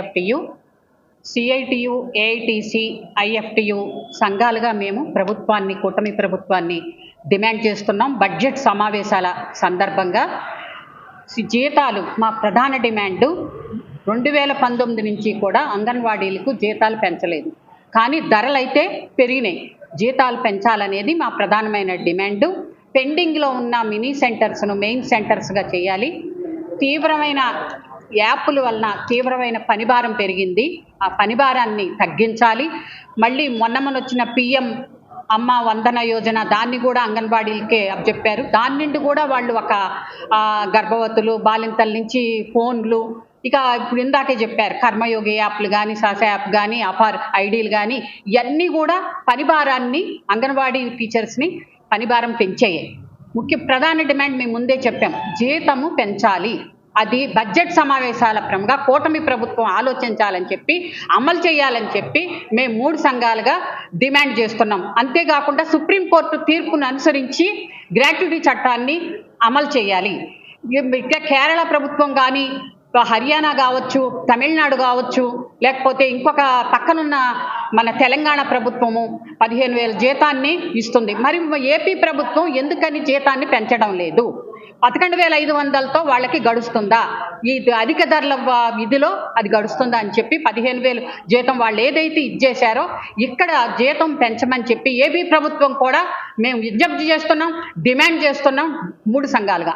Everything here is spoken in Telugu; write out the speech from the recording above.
ఎఫ్టియు, సిఐటియు, ఏఐటిసి, ఐఎఫ్టియు సంఘాలుగా మేము ప్రభుత్వాన్ని, కూటమి ప్రభుత్వాన్ని డిమాండ్ చేస్తున్నాం. బడ్జెట్ సమావేశాల సందర్భంగా జీతాలు మా ప్రధాన డిమాండు. 2019 నుంచి కూడా అంగన్వాడీలకు జీతాలు పెంచలేదు, కానీ ధరలైతే పెరిగినాయి. జీతాలు పెంచాలనేది మా ప్రధానమైన డిమాండు. పెండింగ్లో ఉన్న మినీ సెంటర్స్ను మెయిన్ సెంటర్స్గా చేయాలి. తీవ్రమైన యాప్ల వలన తీవ్రమైన పనిభారం పెరిగింది. ఆ పనిభారాన్ని తగ్గించాలి. మళ్ళీ మొన్నమొనొచ్చిన పిఎం అమ్మ వందన యోజన దాన్ని కూడా అంగన్వాడీలకే అప్పచెప్పారు. దాని నుండి కూడా వాళ్ళు ఒక గర్భవతులు, బాలింతల నుంచి ఫోన్లు, ఇక ఇప్పుడు ఇందాకే చెప్పారు కర్మయోగి యాప్లు కానీ, సాస యాప్ కానీ, అపార్ ఐడీలు కానీ, ఇవన్నీ కూడా పనిభారాన్ని, అంగన్వాడీ టీచర్స్ని పనిభారం పెంచాయి. ప్రధాన డిమాండ్ మేము ముందే చెప్పాం, జీతము పెంచాలి. అది బడ్జెట్ సమావేశాల ప్రముగా కూటమి ప్రభుత్వం ఆలోచించాలని చెప్పి, అమలు చేయాలని చెప్పి మేము 3 సంఘాలుగా డిమాండ్ చేస్తున్నాం. అంతేకాకుండా సుప్రీంకోర్టు తీర్పును అనుసరించి గ్రాట్యుటీ చట్టాన్ని అమలు చేయాలి. ఇక కేరళ ప్రభుత్వం కానీ, హర్యానా కావచ్చు, తమిళనాడు కావచ్చు, లేకపోతే ఇంకొక పక్కనున్న మన తెలంగాణ ప్రభుత్వము 15,000 జీతాన్ని ఇస్తుంది. మరి ఏపీ ప్రభుత్వం ఎందుకని జీతాన్ని పెంచడం లేదు? 11,500తో వాళ్ళకి గడుస్తుందా? ఈ అధిక ధరల విధిలో అది గడుస్తుందా అని చెప్పి 15,000 జీతం వాళ్ళు ఏదైతే ఇచ్చేశారో ఇక్కడ జీతం పెంచమని చెప్పి ఏపీ ప్రభుత్వం కూడా మేము విజ్ఞప్తి చేస్తున్నాం, డిమాండ్ చేస్తున్నాం 3 సంఘాలుగా.